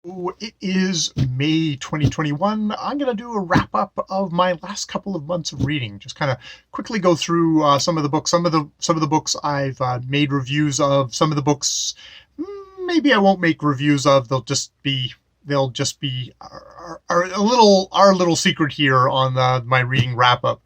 It is May 2021. I'm going to do a wrap up of my last couple of months of reading. Just kind of quickly go through some of the books. Some of the books I've made reviews of. Some of the books maybe I won't make reviews of. They'll just be our little secret here on my reading wrap up.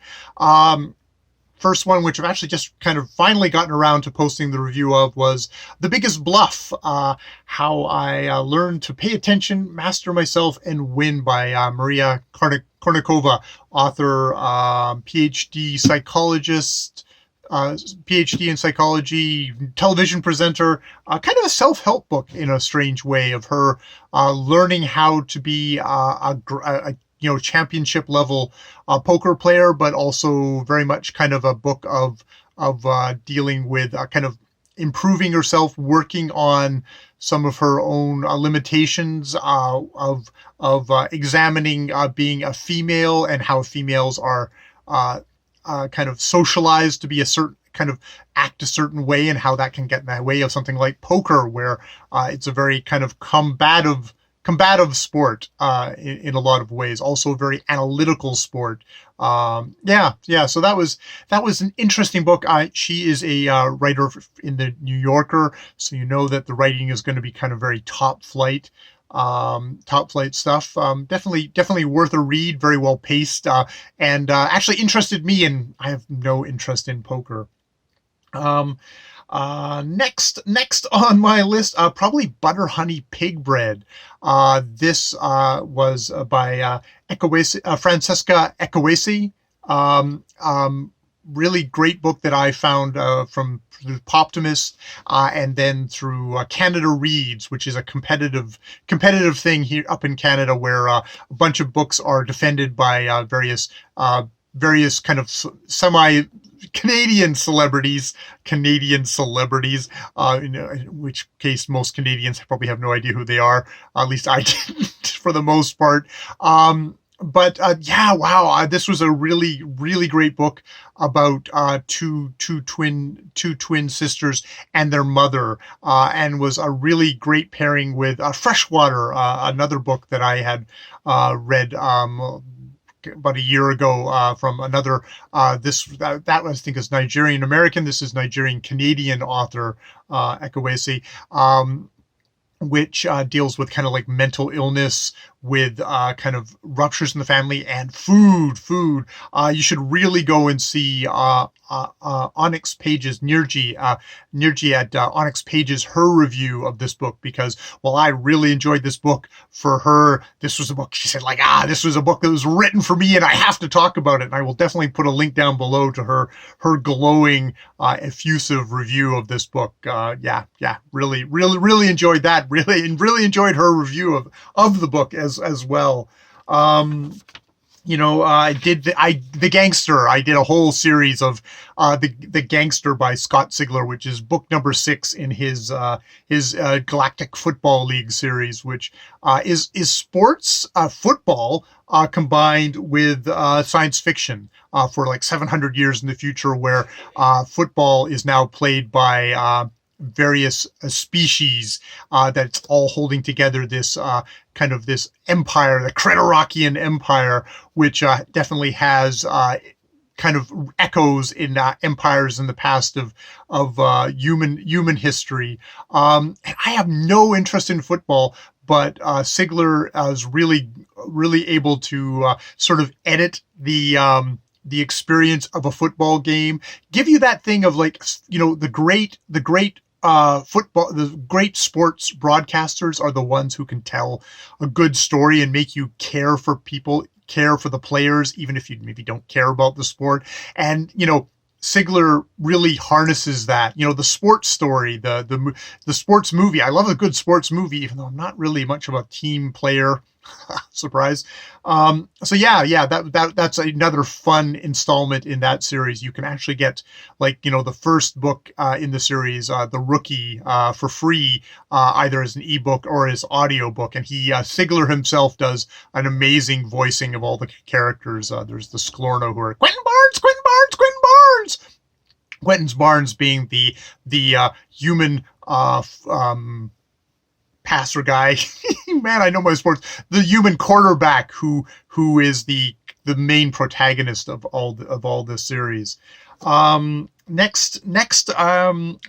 First one, which I've actually just kind of finally gotten around to posting the review of, was The Biggest Bluff, How I Learned to Pay Attention, Master Myself, and Win by Maria Konnikova, author, PhD psychologist, PhD in psychology, television presenter, kind of a self-help book in a strange way of her learning how to be championship level poker player, but also very much kind of a book of dealing with kind of improving herself, working on some of her own limitations of examining being a female and how females are kind of socialized to be a certain kind of act a certain way, and how that can get in the way of something like poker, where it's a very kind of combative sport in a lot of ways, also a very analytical sport. Yeah. So that was an interesting book. She is a writer in the New Yorker, so you know that the writing is going to be kind of very top flight stuff. Definitely worth a read. Very well paced, and actually interested me, and I have no interest in poker. Um, next on my list, probably Butter Honey Pig Bread. This was by Francesca Ekwuyasi. Um, um, Really great book that I found from through Poptimist, and then through Canada Reads, which is a competitive thing here up in Canada, where a bunch of books are defended by various kind of semi Canadian celebrities, in which case most Canadians probably have no idea who they are. At least I didn't for the most part. But yeah, wow, this was a really great book about two twin sisters and their mother, and was a really great pairing with Freshwater, another book that I had read about a year ago, from another that was, I think, is Nigerian American. This is Nigerian Canadian author, Ekwuyasi, which deals with kind of like mental illness, with kind of ruptures in the family, and food. You should really go and see Onyx Pages, Njeri at Onyx Pages, her review of this book, because while I really enjoyed this book, for her, this was a book, she said, like, this was a book that was written for me and I have to talk about it. And I will definitely put a link down below to her glowing, effusive review of this book. Yeah, really enjoyed that. Really enjoyed her review of the book as well. I did the Gangster. I did a whole series of the Gangster by Scott Sigler, which is book number 6 in his Galactic Football League series, which is sports football combined with science fiction, for like 700 years in the future, where football is now played by various species, that's all holding together this kind of this empire, the Creterakian Empire, which definitely has kind of echoes in empires in the past of human history. And I have no interest in football, but Sigler is really able to sort of edit the experience of a football game, give you that thing of, like, the great the great sports broadcasters are the ones who can tell a good story and make you care for people, care for the players, even if you maybe don't care about the sport. And Sigler really harnesses that. The sports story, the sports movie. I love a good sports movie, even though I'm not really much of a team player. Surprise. So yeah, that's another fun installment in that series. You can actually get, like, the first book in the series, The Rookie, for free, either as an ebook or as audiobook. And Sigler himself does an amazing voicing of all the characters. There's the Sklorno, who are Quentin Barnes. Quentin Barnes being the human passer guy. Man, I know my sports. The human quarterback who is the main protagonist of all this series. Next, I've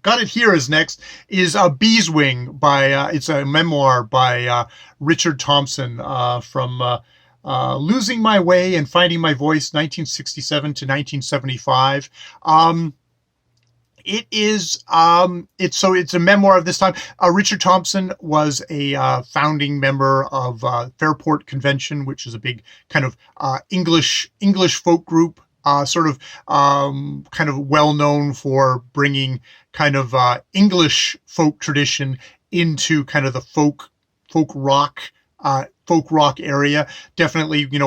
got it here as next is Beeswing by it's a memoir by Richard Thompson from Losing My Way and Finding My Voice, 1967 to 1975. It's a memoir of this time. Richard Thompson was a founding member of Fairport Convention, which is a big kind of English folk group, kind of well known for bringing kind of English folk tradition into kind of the folk rock area. Definitely, in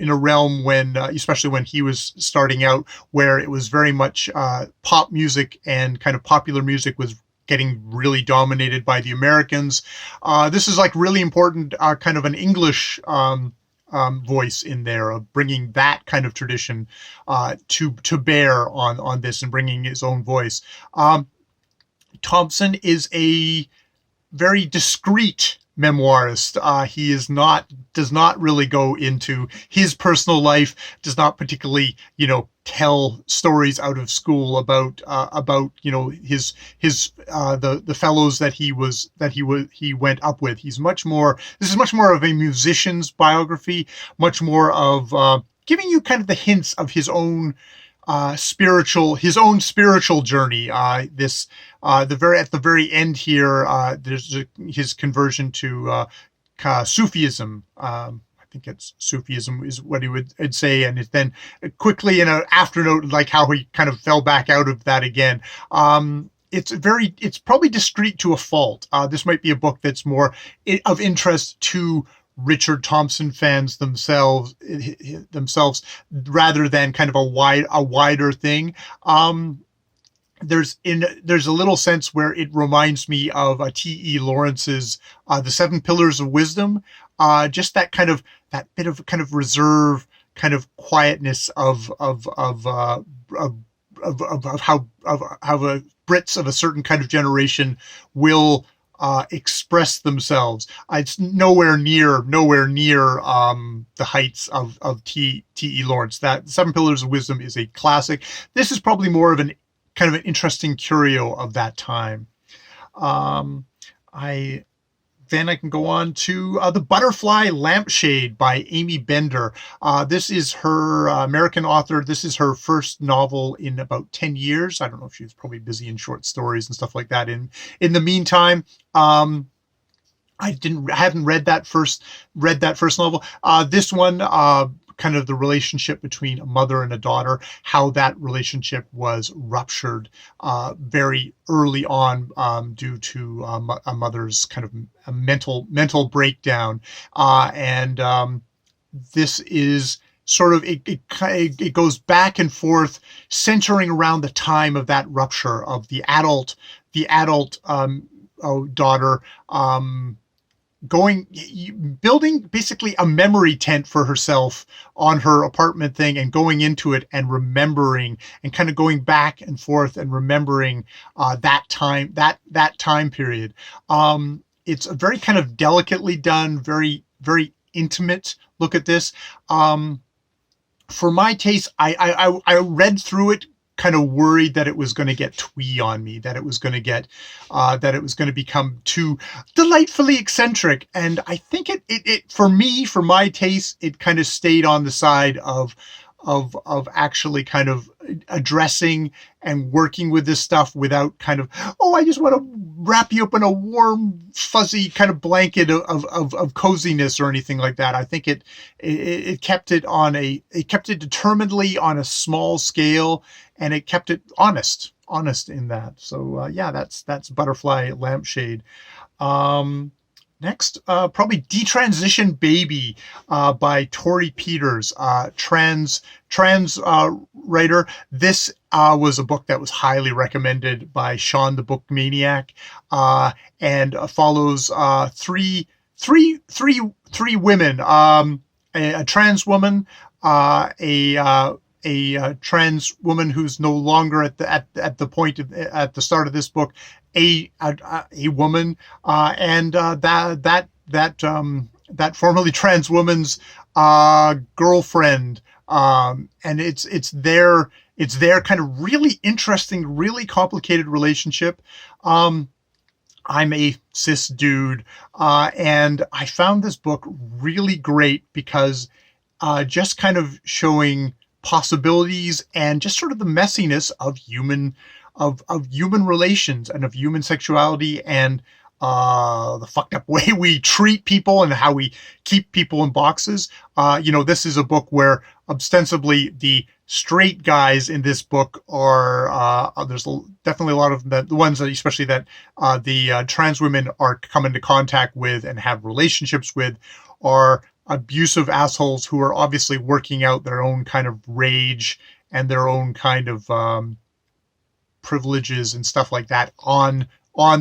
a realm when, especially when he was starting out, where it was very much pop music and kind of popular music was getting really dominated by the Americans. This is like really important, kind of an English voice in there of bringing that kind of tradition to bear on this and bringing his own voice. Thompson is a very discreet memoirist. He does not really go into his personal life, does not particularly, tell stories out of school about his the fellows that he went up with. This is much more of a musician's biography, much more of giving you kind of the hints of his own spiritual journey. At the very end here, there's his conversion to Sufism. I think it's Sufism is what he would say, and it then quickly in an afternote, like how he kind of fell back out of that again. It's probably discreet to a fault. This might be a book that's more of interest to Richard Thompson fans themselves rather than kind of a wider thing. There's a little sense where it reminds me of T.E. Lawrence's The Seven Pillars of Wisdom. Just that bit of kind of reserve, kind of quietness of how Brits of a certain kind of generation will express themselves. It's nowhere near the heights of T.E. Lawrence. That Seven Pillars of Wisdom is a classic. This is probably more of an kind of an interesting curio of that time. I can go on to The Butterfly Lampshade by Amy Bender. This is her American author. This is her first novel in about 10 years. I don't know if she was probably busy in short stories and stuff like that. In the meantime, I hadn't read that first novel. This one, kind of the relationship between a mother and a daughter, how that relationship was ruptured very early on due to a mother's kind of a mental breakdown. This is sort of, it goes back and forth, centering around the time of that rupture of the adult daughter, building basically a memory tent for herself on her apartment thing and going into it and remembering and kind of going back and forth and remembering that time period. It's a very kind of delicately done, very, very intimate look at this. For my taste, I read through it kind of worried that it was going to get twee on me, that it was going to become too delightfully eccentric. And I think it for me, for my taste, it kind of stayed on the side of actually kind of addressing and working with this stuff without kind of, I just want to wrap you up in a warm, fuzzy kind of blanket of coziness or anything like that. I think it kept it determinedly on a small scale, and it kept it honest in that. So that's Butterfly Lampshade. Next, probably Detransition Baby by Tori Peters, trans writer. This was a book that was highly recommended by Shawn the Book Maniac, and follows three women, a trans woman, a trans woman who's no longer at the point at the start of this book a woman, and that formerly trans woman's girlfriend, and it's their kind of really interesting, really complicated relationship. I'm a cis dude, and I found this book really great because just kind of showing possibilities and just sort of the messiness of human relations and of human sexuality, and the fucked up way we treat people and how we keep people in boxes. This is a book where ostensibly the straight guys in this book are there's definitely a lot of the ones that, especially that the trans women are come into contact with and have relationships with, are abusive assholes who are obviously working out their own kind of rage and their own kind of privileges and stuff like that on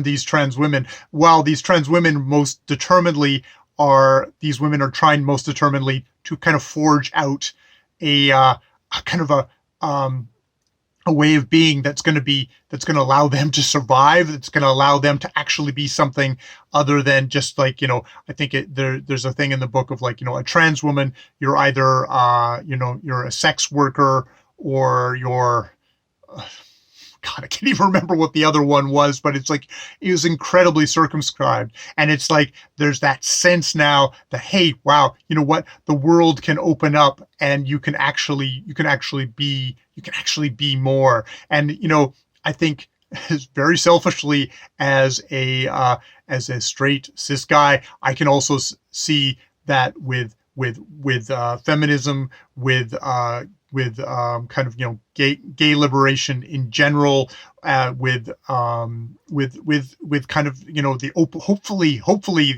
these trans women, while these trans women these women are trying most determinedly to kind of forge out a kind of a way of being that's going to allow them to survive, that's going to allow them to actually be something other than just like, I think there's a thing in the book of like, a trans woman, you're either you're a sex worker, or you're God, I can't even remember what the other one was, but it's like, it was incredibly circumscribed. And it's like, there's that sense now that, hey, wow, you know what? The world can open up and you can actually be more. And, I think very selfishly as a straight cis guy, I can also see that with feminism, with kind of gay liberation in general, with kind of the hopefully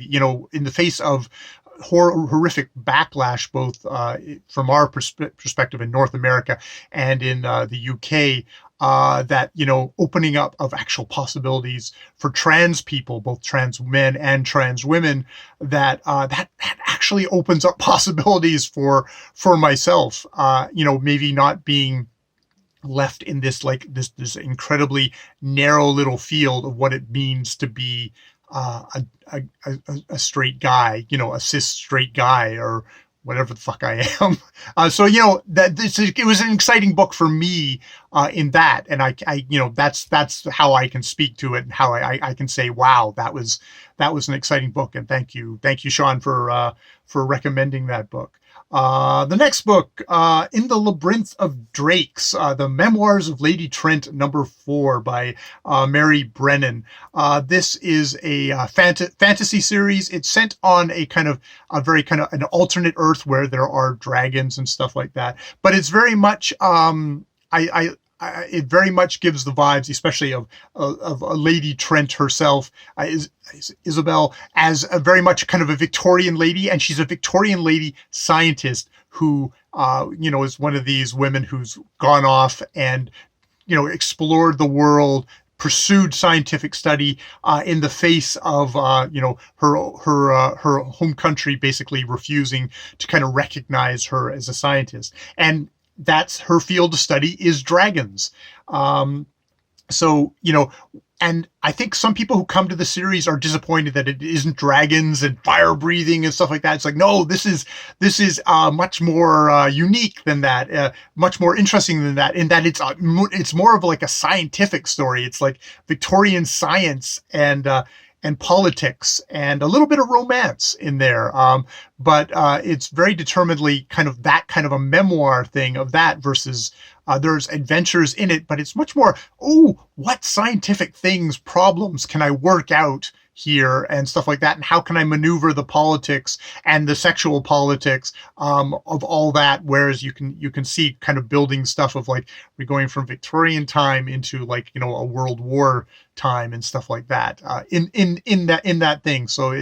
in the face of horrific backlash, both from our perspective in North America and in the UK, that opening up of actual possibilities for trans people, both trans men and trans women, that actually opens up possibilities for myself. Maybe not being left in this incredibly narrow little field of what it means to be a straight guy, a cis straight guy, or whatever the fuck I am. So it was an exciting book for me in that, and I that's how I can speak to it, and how I can say, wow, that was an exciting book, and thank you, Shawn, for recommending that book. The next book, In the Labyrinth of Drakes, The Memoirs of Lady Trent, #4 by Mary Brennan. This is a fantasy series. It's set on a very kind of an alternate Earth where there are dragons and stuff like that. But it's very much, it very much gives the vibes, especially of Lady Trent herself, Isabel, as a very much kind of a Victorian lady, and she's a Victorian lady scientist who, is one of these women who's gone off and, explored the world, pursued scientific study in the face of her home country basically refusing to kind of recognize her as a scientist, and that's her field of study is dragons. And I think some people who come to the series are disappointed that it isn't dragons and fire breathing and stuff like that. It's like, no, this is much more unique than that, much more interesting than that, in that it's more of like a scientific story. It's like Victorian science and politics and a little bit of romance in there. But it's very determinedly kind of a memoir thing of that, versus there's adventures in it, but it's much more, what scientific problems can I work out here and stuff like that, and how can I maneuver the politics and the sexual politics of all that, whereas you can see kind of building stuff of like, we're going from Victorian time into like a World War time and stuff like that in that thing. So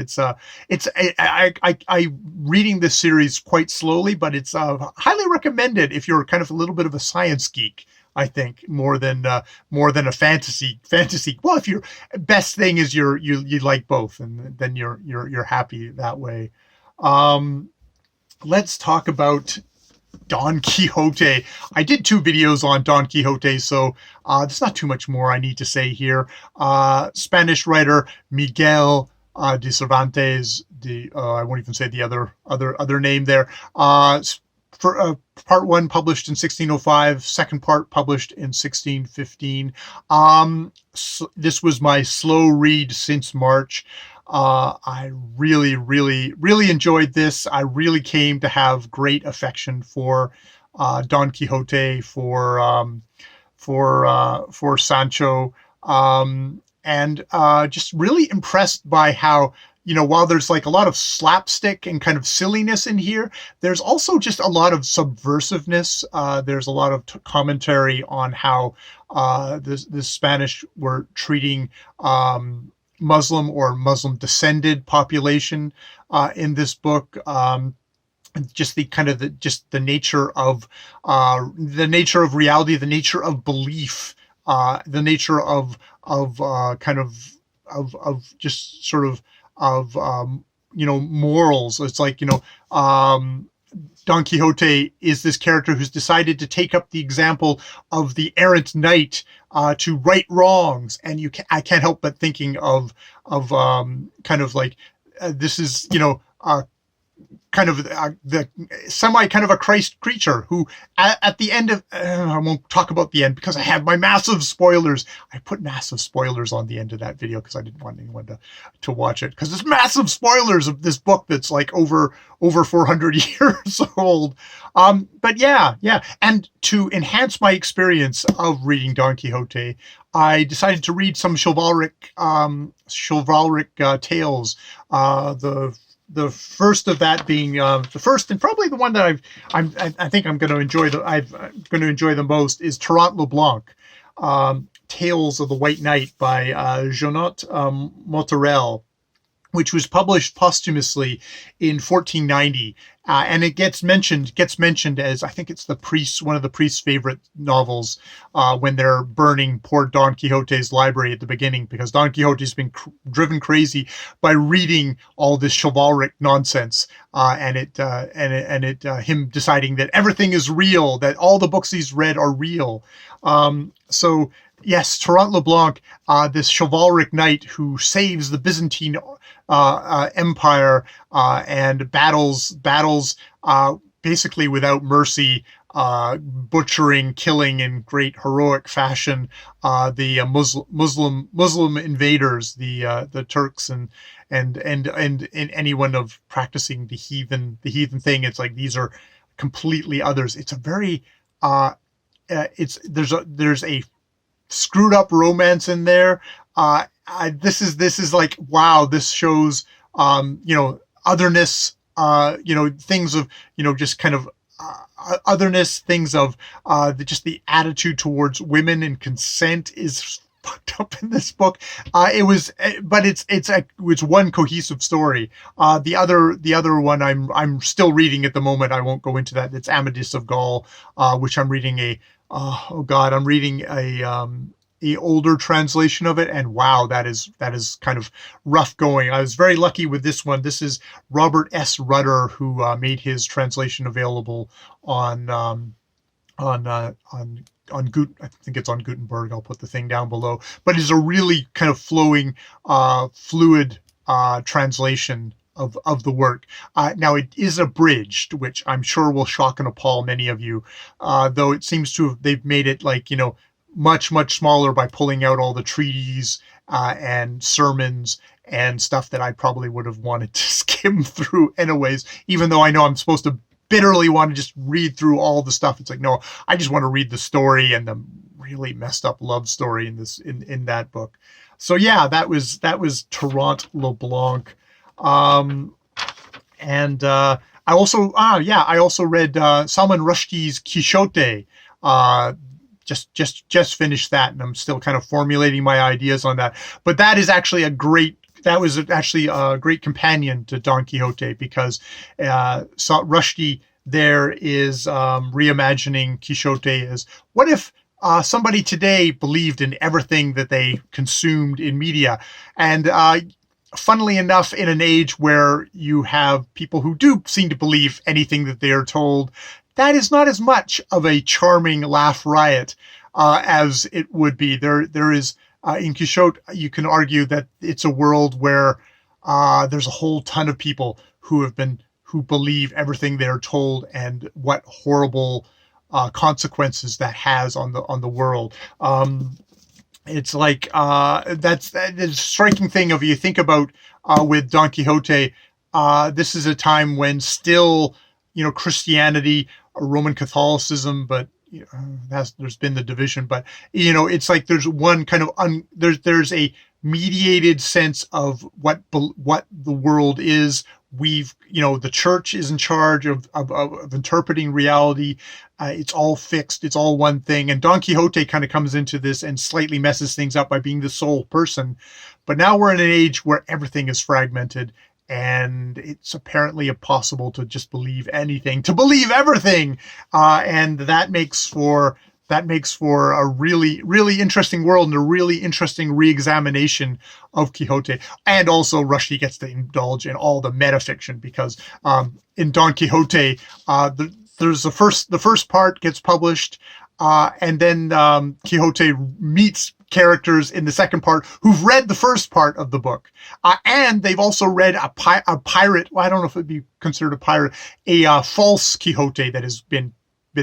I reading this series quite slowly, but it's highly recommended if you're kind of a little bit of a science geek. I think more than a fantasy. Well, if your best thing is you like both, and then you're happy that way. Let's talk about Don Quixote. I did 2 videos on Don Quixote, so there's not too much more I need to say here. Spanish writer Miguel de Cervantes. I won't even say the other name there. For part 1 published in 1605, second part published in 1615. So this was my slow read since March. I really, really, really enjoyed this. I really came to have great affection for Don Quixote, for Sancho, and just really impressed by how, while there's like a lot of slapstick and kind of silliness in here, there's also just a lot of subversiveness. There's a lot of commentary on how the Spanish were treating Muslim or Muslim descended population in this book. Just the nature of reality, the nature of belief, the nature of just sort of morals. It's like, Don Quixote is this character who's decided to take up the example of the errant knight to right wrongs, and I can't help but thinking of this is the semi kind of a Christ creature who at the end of I won't talk about the end because I have my massive spoilers. I put massive spoilers on the end of that video because I didn't want anyone to watch it, because there's massive spoilers of this book that's like over 400 years old. But yeah, and to enhance my experience of reading Don Quixote, I decided to read some chivalric tales. The first of that being the first and probably the one that I think I'm going to enjoy the most is Tirant Lo Blanc, Tales of the White Knight by Jeannot Motterel, which was published posthumously in 1490, and it gets mentioned as, I think it's one of the priest's favorite novels when they're burning poor Don Quixote's library at the beginning, because Don Quixote's been driven crazy by reading all this chivalric nonsense, and him deciding that everything is real, that all the books he's read are real. So yes, Tirant Lo Blanc, this chivalric knight who saves the Byzantine Empire and battles basically without mercy, butchering, killing in great heroic fashion the Muslim invaders, the Turks and anyone of practicing the heathen thing. It's like these are completely others. It's a very there's a screwed up romance in there. This is like, wow, this shows otherness, things of, just kind of otherness, things of just the attitude towards women and consent is fucked up in this book. It's one cohesive story. The other one I'm still reading at the moment. I won't go into that. It's Amadis of Gaul, which I'm reading I'm reading a older translation of it, and wow, that is kind of rough going. I was very lucky with this one. This is Robert S. Rutter, who made his translation available on I think it's on Gutenberg. I'll put the thing down below. But it's a really kind of flowing, fluid translation of the work. Now it is abridged, which I'm sure will shock and appall many of you. Though it seems they've made it like, much, much smaller by pulling out all the treaties and sermons and stuff that I probably would have wanted to skim through anyways, even though I know I'm supposed to bitterly want to just read through all the stuff. It's like, no, I just want to read the story and the really messed up love story in that book. So yeah, that was Tirant Lo Blanc. And I also read Salman Rushdie's Quixote. Just finished that, and I'm still kind of formulating my ideas on that. But that was actually a great companion to Don Quixote, because Rushdie there is reimagining Quixote as, what if somebody today believed in everything that they consumed in media? And funnily enough, in an age where you have people who do seem to believe anything that they are told, that is not as much of a charming laugh riot as it would be. There is in Quichotte, you can argue that it's a world where there's a whole ton of people who believe everything they're told, and what horrible consequences that has on the world. It's like that's the striking thing of, you think about with Don Quixote. This is a time when still, Christianity, Roman Catholicism, but there's been the division. But it's like there's one kind of there's a mediated sense of what the world is. The church is in charge of interpreting reality. It's all fixed. It's all one thing. And Don Quixote kind of comes into this and slightly messes things up by being the sole person. But now we're in an age where everything is fragmented, and it's apparently impossible to just believe anything, to believe everything. And that makes for a really, really interesting world, and a really interesting re-examination of Quixote. And also Rushdie gets to indulge in all the metafiction, because in Don Quixote, there's the first part gets published, and then Quixote meets characters in the second part who've read the first part of the book, and they've also read a pirate. Well, I don't know if it'd be considered a pirate, a false Quixote that has been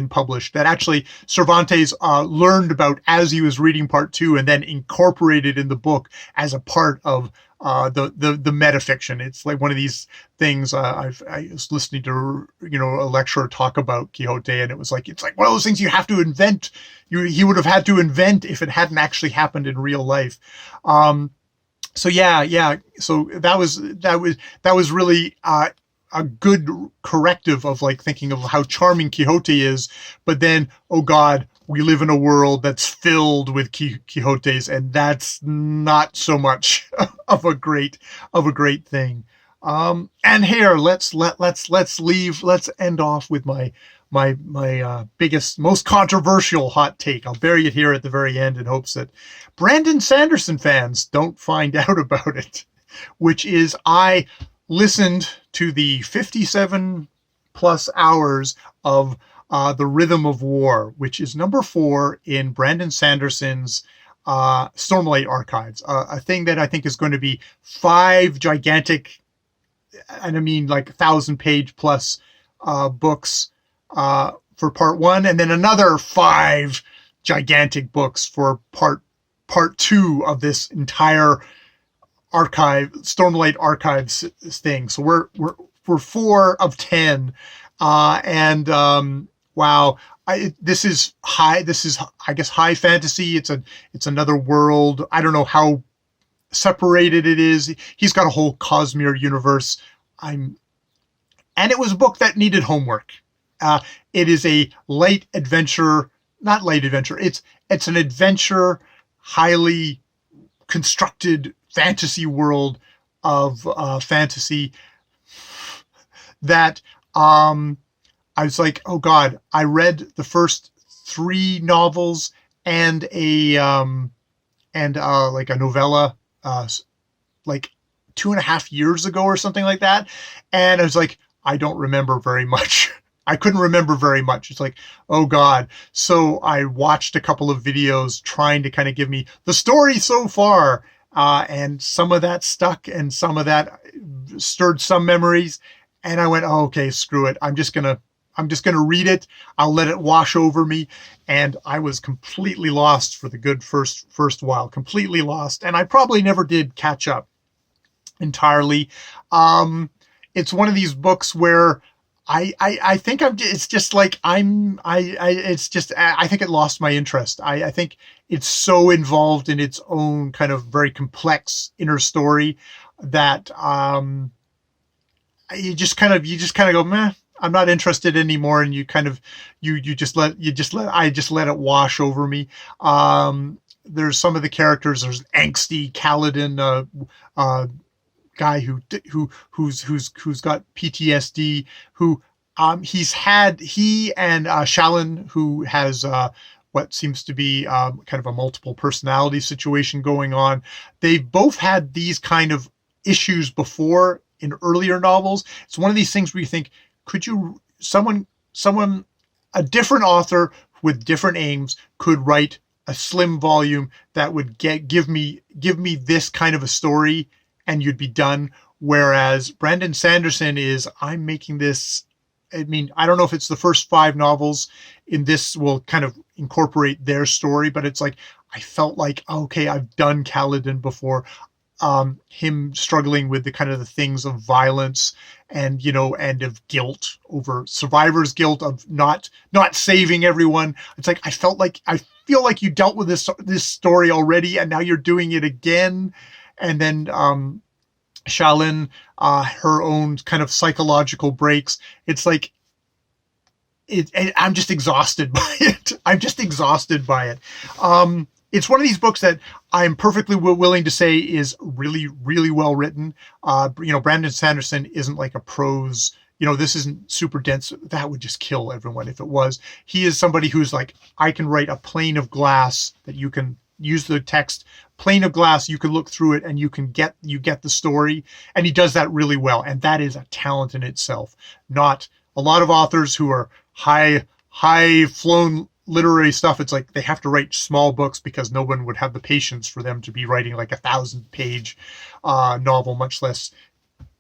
published, that actually Cervantes learned about as he was reading part 2, and then incorporated in the book as a part of the metafiction. It's like one of these things. I was listening to a lecturer talk about Quixote, and it's like one of those things you have to invent. He would have had to invent if it hadn't actually happened in real life. So yeah. So that was really a good corrective of like thinking of how charming Quixote is, but then, oh God, we live in a world that's filled with Quixotes, and that's not so much of a great thing. And here, let's end off with my biggest, most controversial hot take. I'll bury it here at the very end in hopes that Brandon Sanderson fans don't find out about it, which is I listened to the 57 plus hours of The Rhythm of War, which is number 4 in Brandon Sanderson's Stormlight Archives, a thing that I think is going to be 5 gigantic, and I mean like 1,000-page plus books for part 1, and then another 5 gigantic books for part 2 of this entire Stormlight Archives thing. So we're 4 of 10, and wow, this is I guess high fantasy. It's another world. I don't know how separated it is. He's got a whole Cosmere universe. And it was a book that needed homework. It is a light adventure, not light adventure. It's an adventure, highly constructed fantasy world of fantasy that I was like, oh God, I read the first 3 novels and like a novella like 2.5 years ago or something like that, and I was like, I don't remember very much. I couldn't remember very much. It's like, oh God. So I watched a couple of videos trying to kind of give me the story so far, and some of that stuck, and some of that stirred some memories. And I went, oh, okay, screw it. I'm just gonna read it. I'll let it wash over me. And I was completely lost for the good first while. Completely lost, and I probably never did catch up entirely. It's one of these books where I think it's just like I think it lost my interest. I think it's so involved in its own kind of very complex inner story that you just kind of go, meh, I'm not interested anymore. And you kind of, I just let it wash over me. There's some of the characters, there's an angsty Kaladin, guy who's got PTSD, who he and Shawn, who has what seems to be kind of a multiple personality situation going on. They've both had these kind of issues before in earlier novels. It's one of these things where you think, could someone a different author with different aims could write a slim volume that would give me this kind of a story, and you'd be done. Whereas Brandon Sanderson is, I'm making this. I mean, I don't know if it's the first 5 novels in this will kind of incorporate their story, but it's like, I felt like, okay, I've done Kaladin before. Him struggling with the kind of the things of violence and, and of guilt, over survivor's guilt of not saving everyone. It's like, I feel like you dealt with this story already, and now you're doing it again. And then, Shaolin, her own kind of psychological breaks. It's like, I'm just exhausted by it. I'm just exhausted by it. It's one of these books that I'm perfectly willing to say is really, really well written. Brandon Sanderson isn't like a prose, this isn't super dense. That would just kill everyone if it was. He is somebody who's like, I can write a plane of glass that you can use the text, plane of glass, you can look through it and you get the story. And he does that really well. And that is a talent in itself. Not a lot of authors who are high flown literary stuff. It's like they have to write small books because no one would have the patience for them to be writing like 1,000-page novel, much less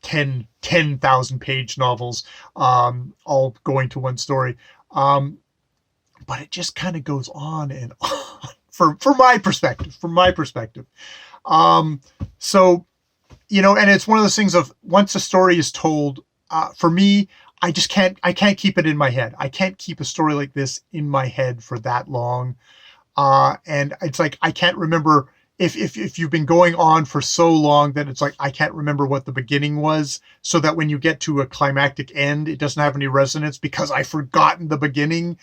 10,000 page novels, all going to one story. But it just kind of goes on and on from my perspective. So, and it's one of those things of, once a story is told, for me, I can't keep it in my head. I can't keep a story like this in my head for that long. And it's like, I can't remember if you've been going on for so long that it's like, I can't remember what the beginning was, so that when you get to a climactic end, it doesn't have any resonance because I've forgotten the beginning.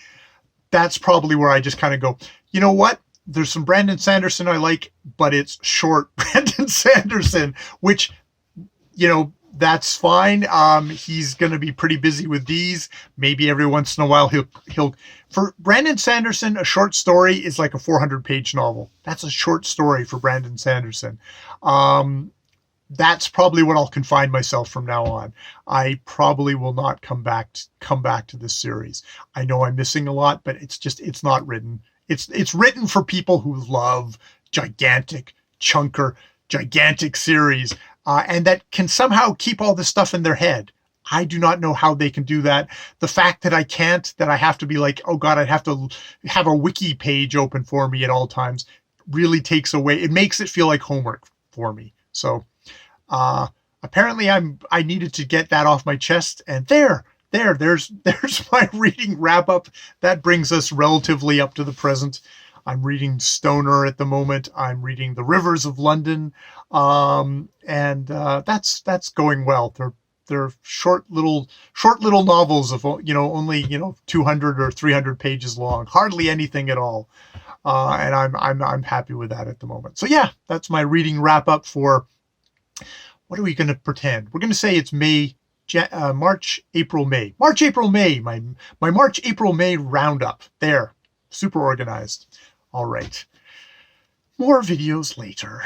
That's probably where I just kind of go, you know what? There's some Brandon Sanderson I like, but it's short Brandon Sanderson, which, that's fine. He's going to be pretty busy with these. Maybe every once in a while he'll for Brandon Sanderson, a short story is like a 400-page novel. That's a short story for Brandon Sanderson. That's probably what I'll confine myself from now on. I probably will not come back to this series. I know I'm missing a lot, but it's not written. It's written for people who love gigantic series. And that can somehow keep all this stuff in their head. I do not know how they can do that. The fact that I can't, that I have to be like, oh God, I'd have to have a wiki page open for me at all times, really takes away. It makes it feel like homework for me. So apparently I needed to get that off my chest. And there's my reading wrap up. That brings us relatively up to the present. I'm reading Stoner at the moment. I'm reading The Rivers of London. And that's going well. They're short little novels of, only, 200 or 300 pages long, hardly anything at all. And I'm happy with that at the moment. So yeah, that's my reading wrap up for, what are we going to pretend? We're going to say it's March, April, May. My March, April, May roundup. There. Super organized. All right. More videos later.